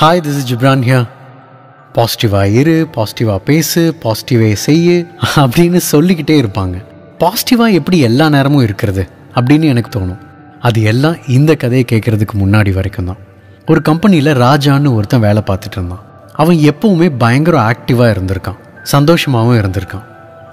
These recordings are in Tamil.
Hi, this is Gibran here. பாசிட்டிவாக இரு, பாசிட்டிவாக பேசு, பாசிட்டிவே செய்யு அப்படின்னு சொல்லிக்கிட்டே இருப்பாங்க. பாசிட்டிவாக எப்படி எல்லா நேரமும் இருக்கிறது அப்படின்னு எனக்கு தோணும். அது எல்லாம் இந்த கதையை கேட்குறதுக்கு முன்னாடி வரைக்கும் தான். ஒரு கம்பெனியில் ராஜான்னு ஒருத்தன் வேலை பார்த்துட்டு இருந்தான். அவன் எப்போவுமே பயங்கர ஆக்டிவாக இருந்திருக்கான், சந்தோஷமாகவும் இருந்திருக்கான்.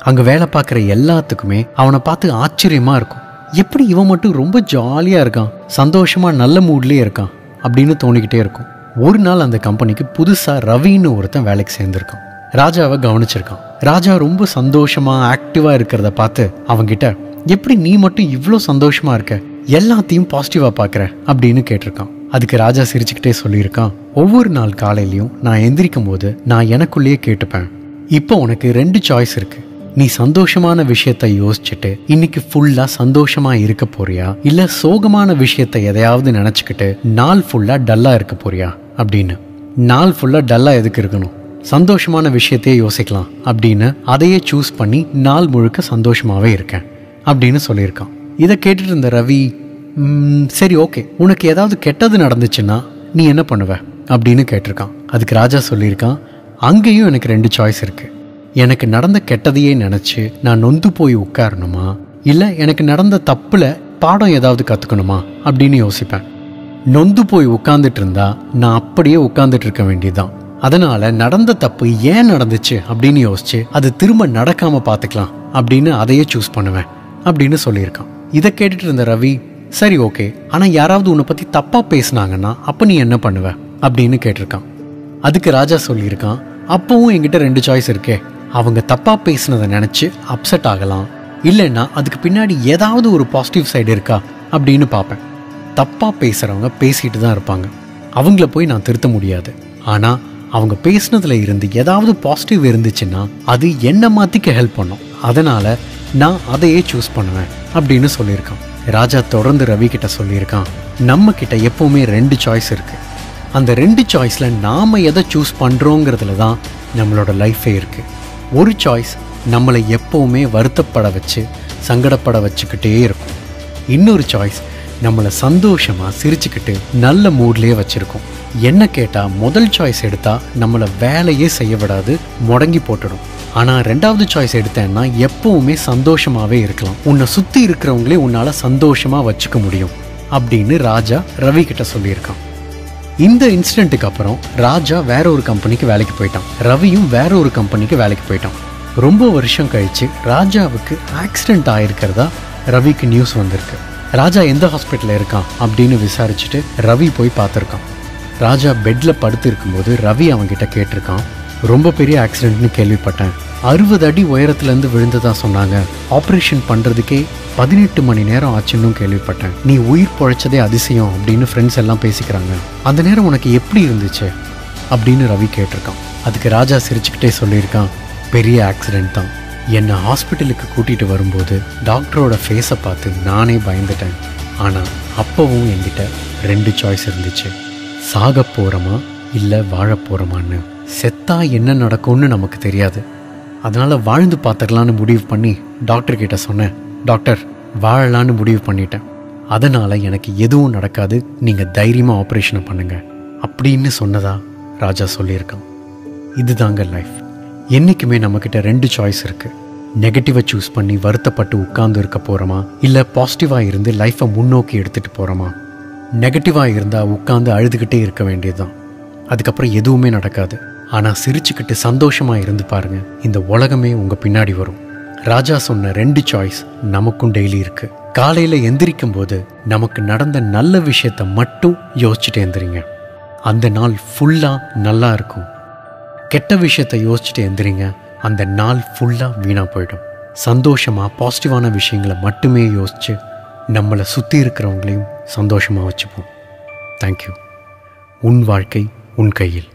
அங்கே வேலை பார்க்குற எல்லாத்துக்குமே அவனை பார்த்து ஆச்சரியமாக இருக்கும். எப்படி இவன் மட்டும் ரொம்ப ஜாலியாக இருக்கான், சந்தோஷமாக நல்ல மூட்லேயே இருக்கான் அப்படின்னு தோணிக்கிட்டே இருக்கும். ஒரு நாள் அந்த கம்பெனிக்கு புதுசாக ரவின்னு ஒருத்தன் வேலைக்கு சேர்ந்துருக்கான். ராஜாவை கவனிச்சிருக்கான். ராஜா ரொம்ப சந்தோஷமாக ஆக்டிவாக இருக்கிறத பார்த்து அவங்கிட்ட, எப்படி நீ மட்டும் இவ்வளோ சந்தோஷமாக இருக்க, எல்லாத்தையும் பாசிட்டிவாக பார்க்குற அப்படின்னு கேட்டிருக்கான். அதுக்கு ராஜா சிரிச்சுக்கிட்டே சொல்லியிருக்கான், ஒவ்வொரு நாள் காலையிலையும் நான் எந்திரிக்கும் போது நான் எனக்குள்ளேயே கேட்டுப்பேன், இப்போ உனக்கு 2 சாய்ஸ் இருக்கு. நீ சந்தோஷமான விஷயத்தை யோசிச்சுட்டு இன்னைக்கு ஃபுல்லா சந்தோஷமா இருக்க போறியா, இல்ல சோகமான விஷயத்தை எதையாவது நினைச்சுக்கிட்டு நாள் ஃபுல்லா டல்லா இருக்க போறியா அப்படின்னு. நாள் ஃபுல்லா டல்லா எதுக்கு இருக்கணும், சந்தோஷமான விஷயத்தையே யோசிக்கலாம் அப்படின்னு அதையே சூஸ் பண்ணி நாள் முழுக்க சந்தோஷமாவே இருக்கேன் அப்படின்னு சொல்லியிருக்கான். இதை கேட்டுட்டு இருந்த ரவி, சரி ஓகே, உனக்கு ஏதாவது கெட்டது நடந்துச்சுன்னா நீ என்ன பண்ணுவ அப்படின்னு கேட்டிருக்கான். அதுக்கு ராஜா சொல்லியிருக்கான், அங்கேயும் எனக்கு 2 சாய்ஸ் இருக்கு. எனக்கு நடந்த கெட்டதையே நினச்சி நான் நொந்து போய் உட்காரணுமா, இல்லை எனக்கு நடந்த தப்பில் பாடம் ஏதாவது கற்றுக்கணுமா அப்படின்னு யோசிப்பேன். நொந்து போய் உட்காந்துட்டு இருந்தா நான் அப்படியே உட்காந்துட்டு இருக்க வேண்டியதுதான். அதனால நடந்த தப்பு ஏன் நடந்துச்சு அப்படின்னு யோசிச்சு அது திரும்ப நடக்காம பார்த்துக்கலாம் அப்படின்னு அதையே சூஸ் பண்ணுவேன் அப்படின்னு சொல்லியிருக்கான். இதை கேட்டுட்டு இருந்த ரவி, சரி ஓகே, ஆனால் யாராவது உன்னை பற்றி தப்பாக பேசினாங்கன்னா அப்போ நீ என்ன பண்ணுவ அப்படின்னு கேட்டிருக்கான். அதுக்கு ராஜா சொல்லியிருக்கான், அப்பவும் என்கிட்ட 2 சாய்ஸ் இருக்கே. அவங்க தப்பாக பேசினதை நினச்சி அப்செட் ஆகலாம், இல்லைன்னா அதுக்கு பின்னாடி ஏதாவது ஒரு பாசிட்டிவ் சைடு இருக்கா அப்படின்னு பார்ப்பேன். தப்பாக பேசுகிறவங்க பேசிகிட்டு தான் இருப்பாங்க, அவங்கள போய் நான் திருத்த முடியாது. ஆனால் அவங்க பேசினதுல இருந்து ஏதாவது பாசிட்டிவ் இருந்துச்சுன்னா அது என்னை மாற்றிக்க ஹெல்ப் பண்ணும். அதனால் நான் அதையே சூஸ் பண்ணுவேன் அப்படின்னு சொல்லியிருக்கான். ராஜா தொடர்ந்து ரவி கிட்ட சொல்லியிருக்கான், நம்ம கிட்ட எப்போவுமே 2 சாய்ஸ் இருக்குது. அந்த 2 சாய்ஸில் நாம் எதை சூஸ் பண்ணுறோங்கிறதுல தான் நம்மளோட லைஃபே இருக்குது. ஒரு சாய்ஸ் நம்மளை எப்போவுமே வருத்தப்பட வச்சு சங்கடப்பட வச்சுக்கிட்டே இருக்கும். இன்னொரு சாய்ஸ் நம்மளை சந்தோஷமாக சிரிச்சுக்கிட்டு நல்ல மூட்லேயே வச்சுருக்கோம். என்ன கேட்டால் முதல் சாய்ஸ் எடுத்தால் நம்மளை வேலையே செய்ய விடாது, முடங்கி போட்டுடும். ஆனால் 2வது சாய்ஸ் எடுத்தேன்னா எப்போவுமே சந்தோஷமாகவே இருக்கலாம், உன்னை சுற்றி இருக்கிறவங்களே உன்னால் சந்தோஷமாக வச்சுக்க முடியும் அப்படின்னு ராஜா ரவி கிட்ட சொல்லியிருக்கான். இந்த இன்சிடென்ட்டுக்கு அப்புறம் ராஜா வேற ஒரு கம்பெனிக்கு வேலைக்கு போயிட்டான். ரவியும் வேற ஒரு கம்பெனிக்கு வேலைக்கு போயிட்டான். ரொம்ப வருஷம் கழிச்சு ராஜாவுக்கு ஆக்சிடென்ட் ஆயிருக்கிறதா ரவிக்கு நியூஸ் வந்திருக்கு. ராஜா எந்த ஹாஸ்பிட்டலில் இருக்கான் அப்படின்னு விசாரிச்சுட்டு ரவி போய் பார்த்துருக்கான். ராஜா பெட்டில் படுத்து இருக்கும்போது ரவி அவங்கிட்ட கேட்டிருக்கான், ரொம்ப பெரிய ஆக்சிடென்ட்னு கேள்விப்பட்டேன், 60 அடி உயரத்துலேருந்து விழுந்ததா சொன்னாங்க, ஆப்ரேஷன் பண்ணுறதுக்கே 18 மணி நேரம் ஆச்சுன்னு கேள்விப்பட்டேன், நீ உயிர் பொழைச்சதே அதிசயம் அப்படின்னு ஃப்ரெண்ட்ஸ் எல்லாம் பேசிக்கிறாங்க, அந்த நேரம் உனக்கு எப்படி இருந்துச்சு அப்படின்னு ரவி கேட்டிருக்கான். அதுக்கு ராஜா சிரிச்சுக்கிட்டே சொல்லியிருக்கான், பெரிய ஆக்சிடென்ட் தான். என்னை ஹாஸ்பிட்டலுக்கு கூட்டிகிட்டு வரும்போது டாக்டரோட ஃபேஸை பார்த்து நானே பயந்துட்டேன். ஆனால் அப்போவும் என்கிட்ட 2 சாய்ஸ் இருந்துச்சு, சாக போகிறோமா இல்லை வாழ போகிறோமான்னு. செத்தா என்ன நடக்கும்னு நமக்கு தெரியாது, அதனால் வாழ்ந்து பார்த்துக்கலான்னு முடிவு பண்ணி டாக்டர்கிட்ட சொன்னேன். டாக்டர், வாழலான்னு முடிவு பண்ணிட்டேன், அதனால் எனக்கு எதுவும் நடக்காது, நீங்கள் தைரியமாக ஆப்ரேஷனை பண்ணுங்கள் அப்படின்னு சொன்னதா ராஜா சொல்லியிருக்கான். இதுதாங்க லைஃப். என்றைக்குமே நம்மக்கிட்ட 2 சாய்ஸ் இருக்குது. நெகட்டிவை சூஸ் பண்ணி வருத்தப்பட்டு உட்கார்ந்து இருக்க போகிறோமா, இல்லை பாசிட்டிவாக இருந்து லைஃப்பை முன்னோக்கி எடுத்துகிட்டு போகிறோமா. நெகட்டிவாக இருந்தால் உட்காந்து அழுதுகிட்டே இருக்க வேண்டியதுதான், அதுக்கப்புறம் எதுவுமே நடக்காது. ஆனால் சிரிச்சுக்கிட்டு சந்தோஷமாக இருந்து பாருங்கள், இந்த உலகமே உங்கள் பின்னாடி வரும். ராஜா சொன்ன 2 சாய்ஸ் நமக்கும் டெய்லி இருக்குது. காலையில் எந்திரிக்கும் போது நமக்கு நடந்த நல்ல விஷயத்தை மட்டும் யோசிச்சுட்டு எந்திரிங்க, அந்த நாள் ஃபுல்லாக நல்லா இருக்கும். கெட்ட விஷயத்தை யோசிச்சுட்டு எந்திரிங்க, அந்த நாள் ஃபுல்லாக வீணாக போயிடும். சந்தோஷமாக பாசிட்டிவான விஷயங்களை மட்டுமே யோசித்து நம்மளை சுற்றி இருக்கிறவங்களையும் சந்தோஷமாக வச்சுப்போம். தேங்க்யூ. உன் வாழ்க்கை உன் கையில்.